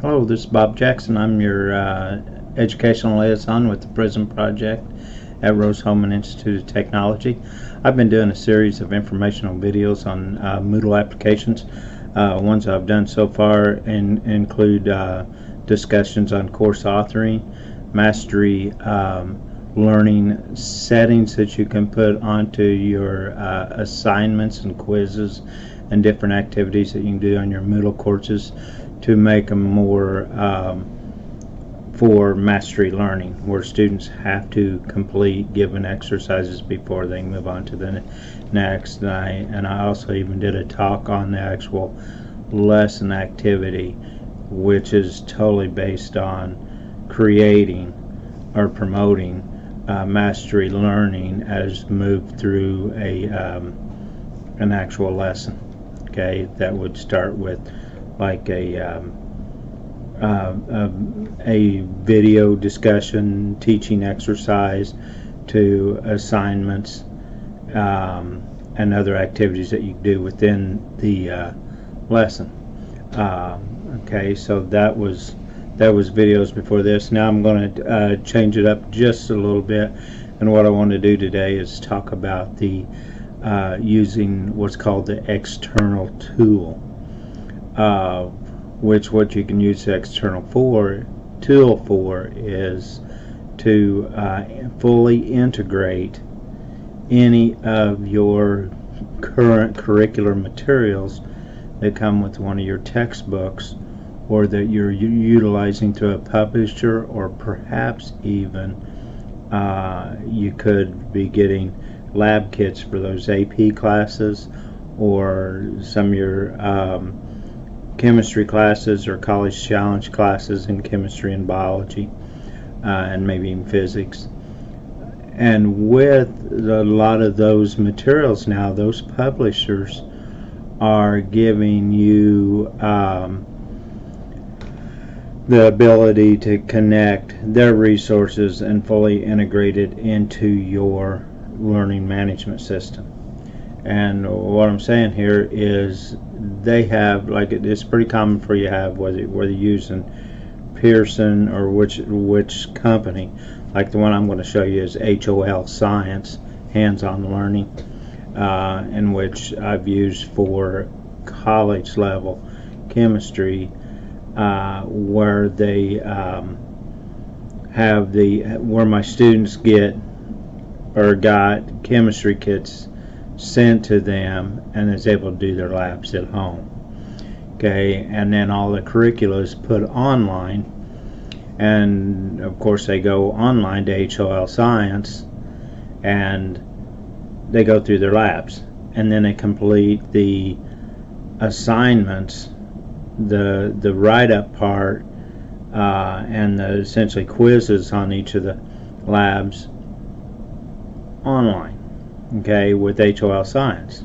Hello, this is Bob Jackson. I'm your educational liaison with the PRISM project at Rose-Hulman Institute of Technology. I've been doing a series of informational videos on Moodle applications. Ones I've done so far include discussions on course authoring, mastery, learning settings that you can put onto your assignments and quizzes and different activities that you can do on your Moodle courses to make them more for mastery learning, where students have to complete given exercises before they move on to the next. And I also even did a talk on the actual lesson activity, which is totally based on creating or promoting mastery learning as moved through an actual lesson. Okay, that would start with like a video discussion, teaching exercise, to assignments and other activities that you do within the lesson. Okay, so that was videos before this. Now I'm going to change it up just a little bit, and what I want to do today is talk about the using what's called the external tool, which what you can use the external tool for is to fully integrate any of your current curricular materials that come with one of your textbooks, or that you're utilizing through a publisher, or perhaps even you could be getting lab kits for those AP classes, or some of your chemistry classes or college challenge classes in chemistry and biology, and maybe even physics. And with a lot of those materials now, those publishers are giving you the ability to connect their resources and fully integrate it into your learning management system. And what I'm saying here is they have, like, it's pretty common for you to have, whether you're using Pearson or which company. Like the one I'm going to show you is HOL Science, hands-on learning, in which I've used for college level chemistry, where they have where my students got chemistry kits sent to them and is able to do their labs at home. Okay, and then all the curricula is put online, and of course they go online to HOL Science and they go through their labs, and then they complete the assignments, the write-up part, and the essentially quizzes on each of the labs online, okay, with HOL Science.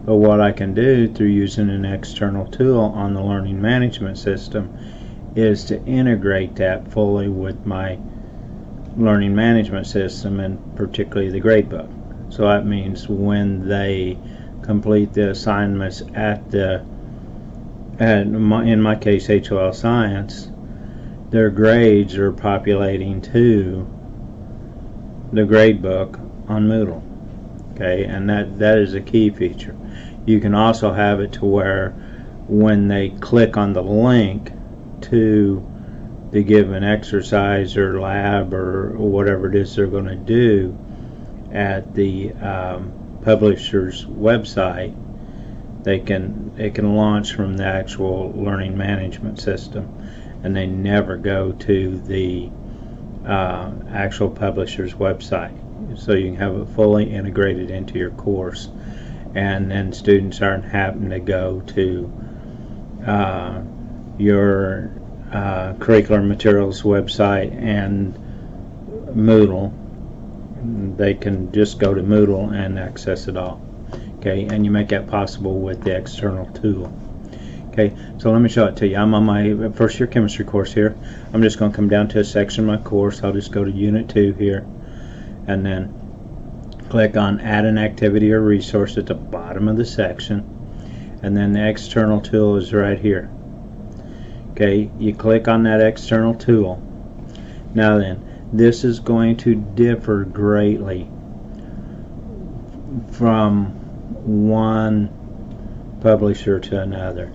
But what I can do through using an external tool on the learning management system is to integrate that fully with my learning management system, and particularly the gradebook. So that means when they complete the assignments in my case HOL Science, their grades are populating to the gradebook on Moodle. Okay, and that is a key feature. You can also have it to where when they click on the link to the given exercise or lab or whatever it is they're going to do at the publisher's website, they can launch from the actual learning management system, and they never go to the actual publisher's website. So you can have it fully integrated into your course, and then students aren't having to go to your curricular materials website and Moodle. They can just go to Moodle and access it all. Okay, and you make that possible with the external tool. Okay, so let me show it to you. I'm on my first year chemistry course here. I'm just going to come down to a section of my course. I'll just go to Unit 2 here, and then click on Add an Activity or Resource at the bottom of the section, and then the external tool is right here. Okay, you click on that external tool. Now then, this is going to differ greatly from one publisher to another.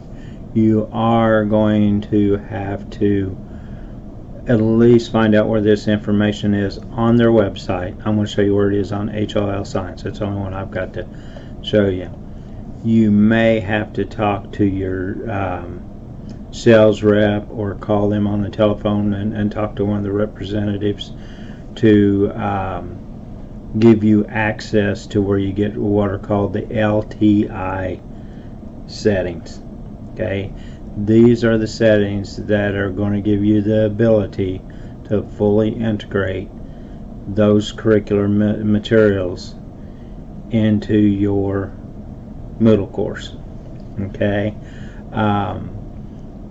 You are going to have to at least find out where this information is on their website. I'm going to show you where it is on HLL Science. That's the only one I've got to show you. You may have to talk to your sales rep or call them on the telephone and talk to one of the representatives to give you access to where you get what are called the LTI settings. Okay, these are the settings that are going to give you the ability to fully integrate those curricular materials into your Moodle course. Okay,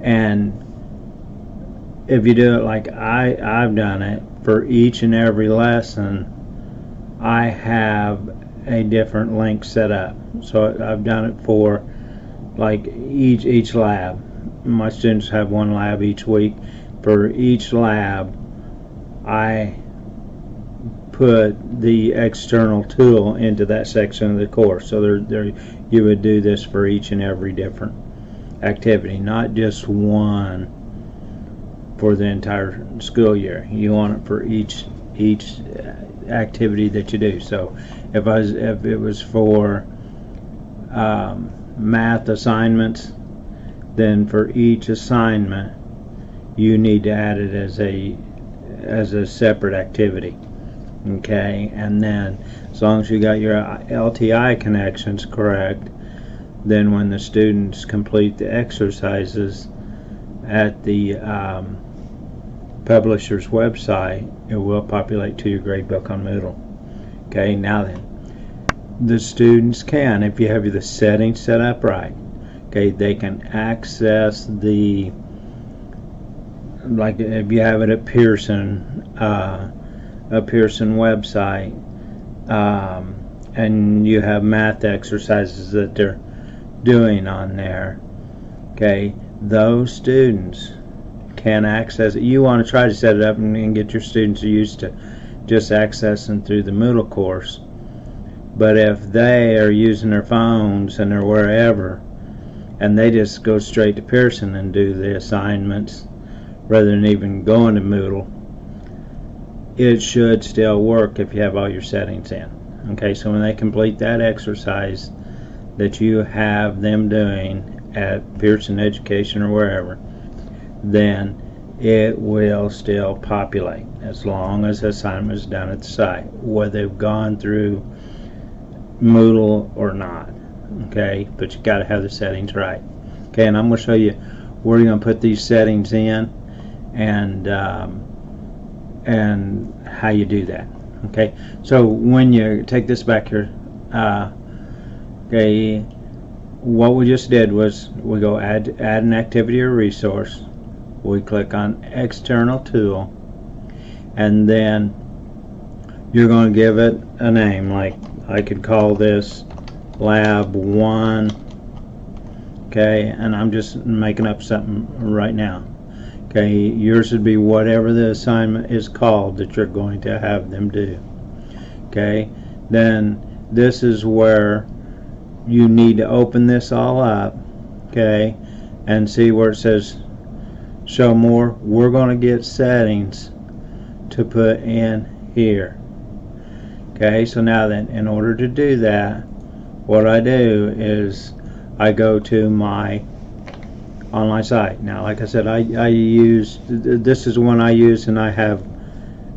and if you do it like I've done it, for each and every lesson I have a different link set up. So I've done it for like each lab. My students have one lab each week. For each lab I put the external tool into that section of the course. So you would do this for each and every different activity, not just one for the entire school year. You want it for each activity that you do. So if it was for math assignments, then for each assignment you need to add it as a separate activity. Okay, and then as long as you got your LTI connections correct, then when the students complete the exercises at the publisher's website, it will populate to your gradebook on Moodle. Okay, now then, the students can, if you have the settings set up right, okay, they can access the, like if you have it at Pearson, a Pearson website, and you have math exercises that they're doing on there, okay, those students can access it. You want to try to set it up and get your students used to just accessing through the Moodle course. But if they are using their phones and they're wherever, and they just go straight to Pearson and do the assignments rather than even going to Moodle, it should still work if you have all your settings in. Okay, so when they complete that exercise that you have them doing at Pearson Education or wherever, then it will still populate as long as the assignment is done at the site, whether they've gone through Moodle or not. Okay, but you got to have the settings right. Okay, and I'm going to show you where you're going to put these settings in and how you do that. Okay, so when you take this back here, okay, what we just did was we go add an activity or resource. We click on external tool, and then you're going to give it a name. Like I could call this lab 1. Okay, and I'm just making up something right now. Okay, yours would be whatever the assignment is called that you're going to have them do. Okay, then this is where you need to open this all up, okay, and see where it says show more. We're going to get settings to put in here. Okay, so now then, in order to do that, what I do is I go to my online site. Now, like I said, I use, this is one I use, and I have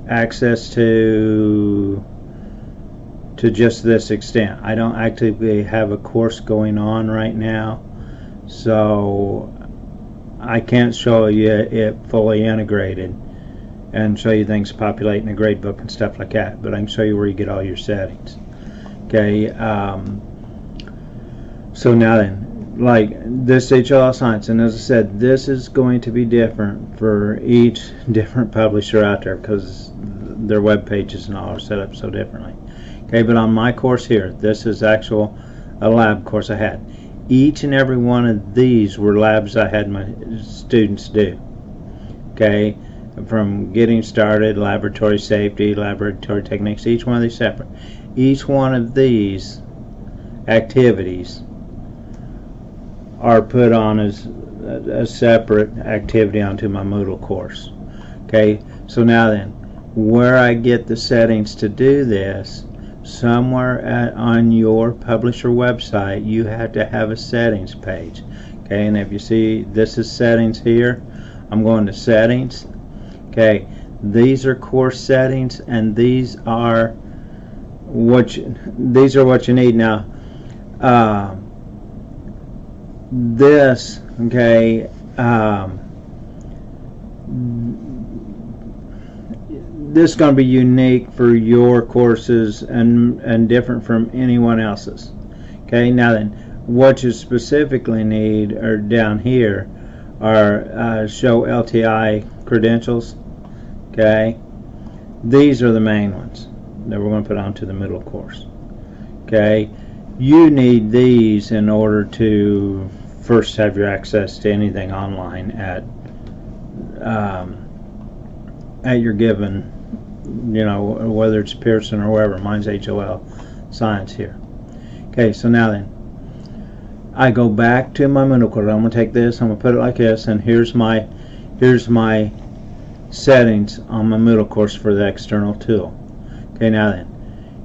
access to just this extent. I don't actively have a course going on right now, so I can't show you it fully integrated and show you things populating the gradebook and stuff like that, but I can show you where you get all your settings. Okay, so now then, like this HLL Science, and as I said, this is going to be different for each different publisher out there because their web pages and all are set up so differently. Okay, but on my course here, this is a lab course I had. Each and every one of these were labs I had my students do. Okay, from getting started, laboratory safety, laboratory techniques, each one of these separate. Each one of these activities are put on as a separate activity onto my Moodle course. Okay, so now then, where I get the settings to do this, somewhere on your publisher website, you have to have a settings page. Okay, and if you see this is settings here, I'm going to settings. Okay, these are course settings, and these are what you need now. This, okay, this is going to be unique for your courses and different from anyone else's. Okay, now then, what you specifically need are down here are show LTI credentials. Okay, these are the main ones that we're going to put onto the Moodle course. Okay, you need these in order to first have your access to anything online at your given, whether it's Pearson or wherever. Mine's HOL Science here. Okay, so now then, I go back to my Moodle course. I'm going to take this, I'm going to put it like this, and here's my settings on my Moodle course for the external tool. Okay, now then,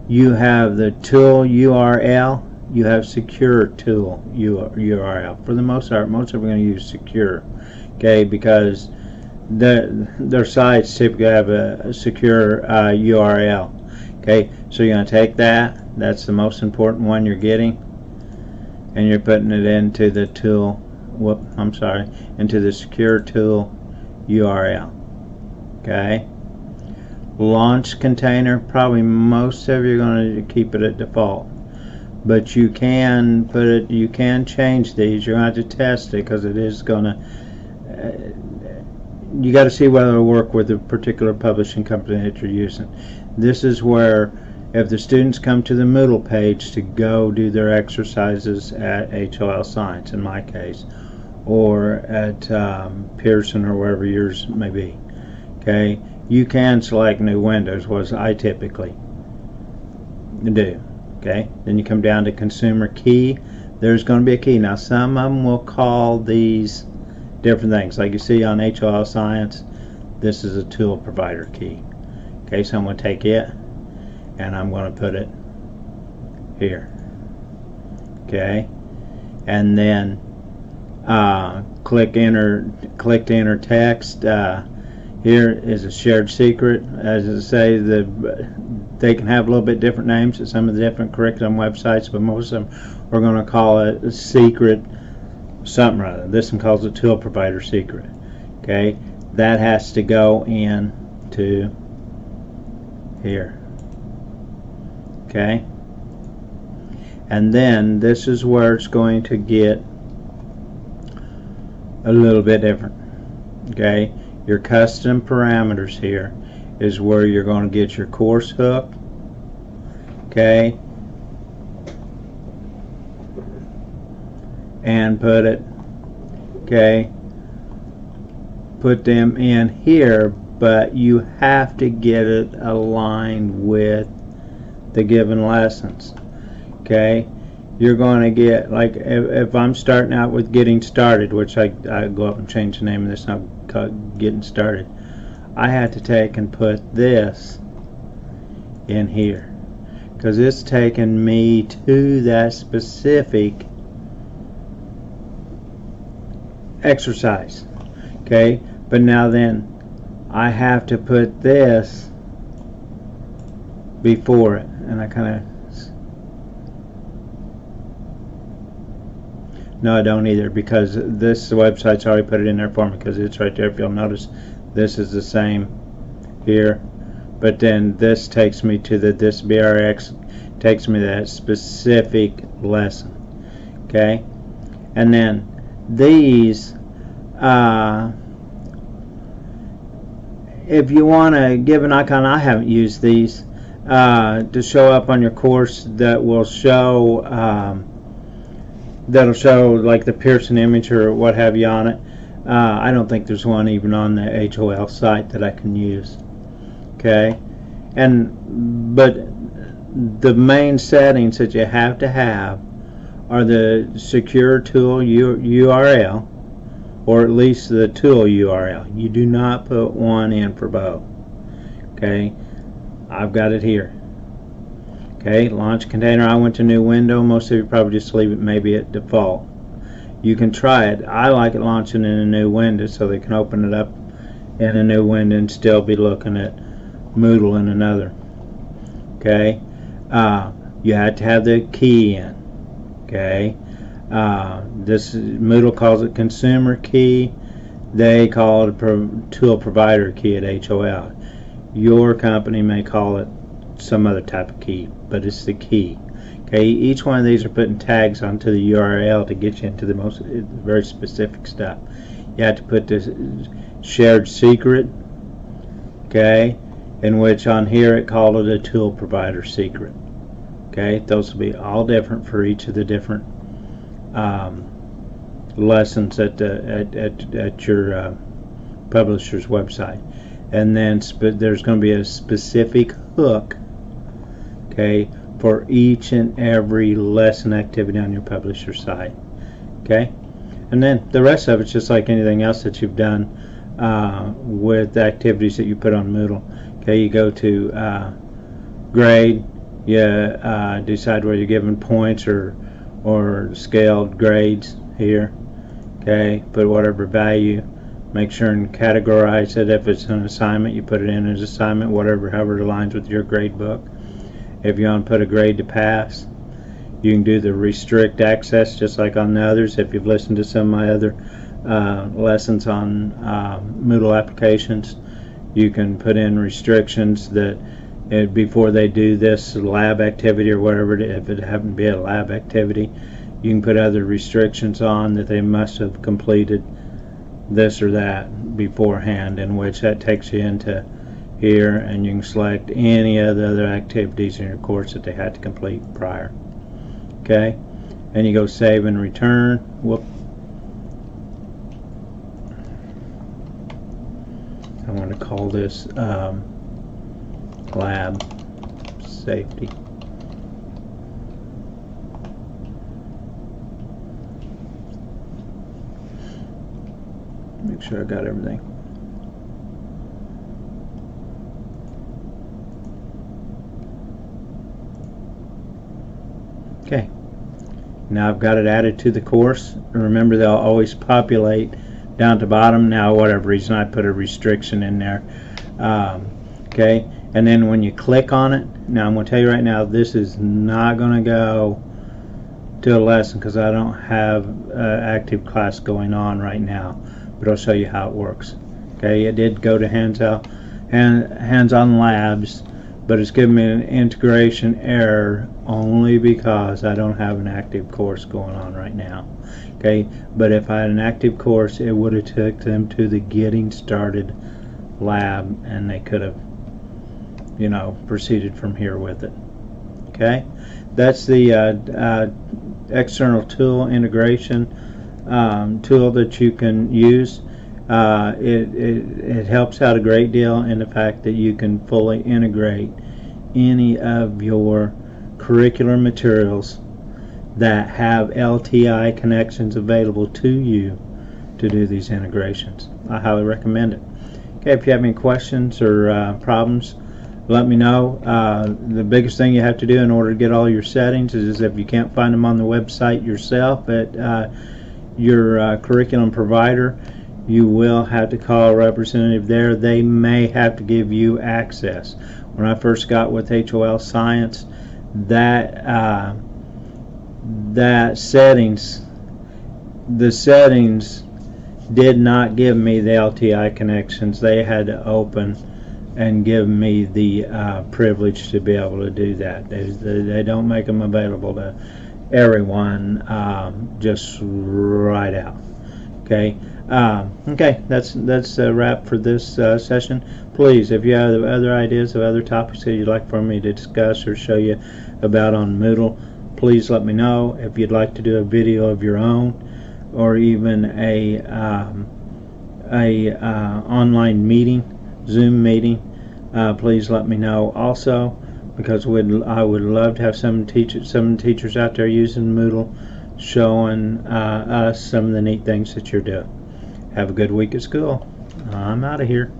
you have the tool URL, you have secure tool URL. For the most part, most of them are going to use secure. Okay, because their sites typically have a secure URL. Okay, so you're going to take that's the most important one you're getting, and you're putting it into the tool, into the secure tool URL. Okay, launch container, probably most of you are going to keep it at default, but you can put it, you can change these. You're going to have to test it because it is going to you got to see whether it'll work with a particular publishing company that you're using. This is where, if the students come to the Moodle page to go do their exercises at HOL Science, in my case, or at Pearson or wherever yours may be, okay, you can select new windows, what I typically do. Okay, then you come down to consumer key. There's going to be a key. Now, some of them will call these different things, like you see on HOL Science. This is a tool provider key. Okay, so I'm going to take it and I'm going to put it here. Okay, and then click to enter text. Here is a shared secret. As I say, they can have a little bit different names at some of the different curriculum websites, but most of them are going to call it a secret something or other. This one calls it tool provider secret. Okay, that has to go in to here. Okay, and then this is where it's going to get a little bit different. Okay, your custom parameters here is where you're going to get your course hook. Okay, and put it, okay, put them in here, but you have to get it aligned with the given lessons. Okay, you're going to get, like, if I'm starting out with getting started, which I go up and change the name of this, now getting started, I had to take and put this in here because it's taking me to that specific exercise. Okay, but now then I have to put this before it, and I kind of, no, I don't either, because this website's already put it in there for me, because it's right there. If you'll notice, this is the same here, but then this takes me to this BRX takes me to that specific lesson. Okay, and then these, if you want to give an icon, I haven't used these to show up on your course that will show that'll show like the Pearson image or what have you on it. I don't think there's one even on the HOL site that I can use. Okay, but the main settings that you have to have are the secure tool URL, or at least the tool URL. You do not put one in for both. Okay, I've got it here. Okay, launch container. I went to new window. Most of you probably just leave it maybe at default. You can try it. I like it launching in a new window so they can open it up in a new window and still be looking at Moodle in another. Okay, you have to have the key in. Okay, this Moodle calls it consumer key. They call it a tool provider key at HOL. Your company may call it some other type of key, but it's the key. Okay, each one of these are putting tags onto the URL to get you into the most very specific stuff. You have to put this shared secret, okay, in which on here it called it a tool provider secret. Okay, those will be all different for each of the different lessons at your publisher's website. And then there's going to be a specific hook, okay, for each and every lesson activity on your publisher site. Okay, and then the rest of it's just like anything else that you've done with activities that you put on Moodle. Okay, you go to grade, you decide whether you're giving points or scaled grades here. Okay, put whatever value. Make sure and categorize it. If it's an assignment, you put it in as assignment, however it aligns with your grade book. If you want to put a grade to pass, you can do the restrict access just like on the others. If you've listened to some of my other lessons on Moodle applications, you can put in restrictions that before they do this lab activity or whatever, if it happened to be a lab activity, you can put other restrictions on that they must have completed this or that beforehand, in which that takes you into here, and you can select any of the other activities in your course that they had to complete prior. Okay, and you go save and return. Whoop. I want to call this lab safety. Make sure I got everything. Okay, now I've got it added to the course. Remember, they'll always populate down to bottom. Now, whatever reason, I put a restriction in there. Okay, and then when you click on it, now I'm going to tell you right now, this is not going to go to a lesson because I don't have active class going on right now, but I'll show you how it works. Okay, it did go to hands-on labs, but it's giving me an integration error only because I don't have an active course going on right now. Okay, but if I had an active course, it would have took them to the getting started lab, and they could have, proceeded from here with it. Okay, that's the external tool integration tool that you can use. It helps out a great deal in the fact that you can fully integrate any of your curricular materials that have LTI connections available to you to do these integrations. I highly recommend it. Okay, if you have any questions or problems, let me know. The biggest thing you have to do in order to get all your settings is if you can't find them on the website yourself at your curriculum provider, you will have to call a representative there. They may have to give you access. When I first got with HOL Science, the settings did not give me the LTI connections. They had to open and give me the privilege to be able to do that. They don't make them available to everyone just right out. Okay. Okay, that's a wrap for this session. Please, if you have other ideas of other topics that you'd like for me to discuss or show you about on Moodle, please let me know if you'd like to do a video of your own, or even a online meeting, Zoom meeting. Please let me know also, because I would love to have some teachers out there using Moodle, showing us some of the neat things that you're doing. Have a good week at school. I'm out of here.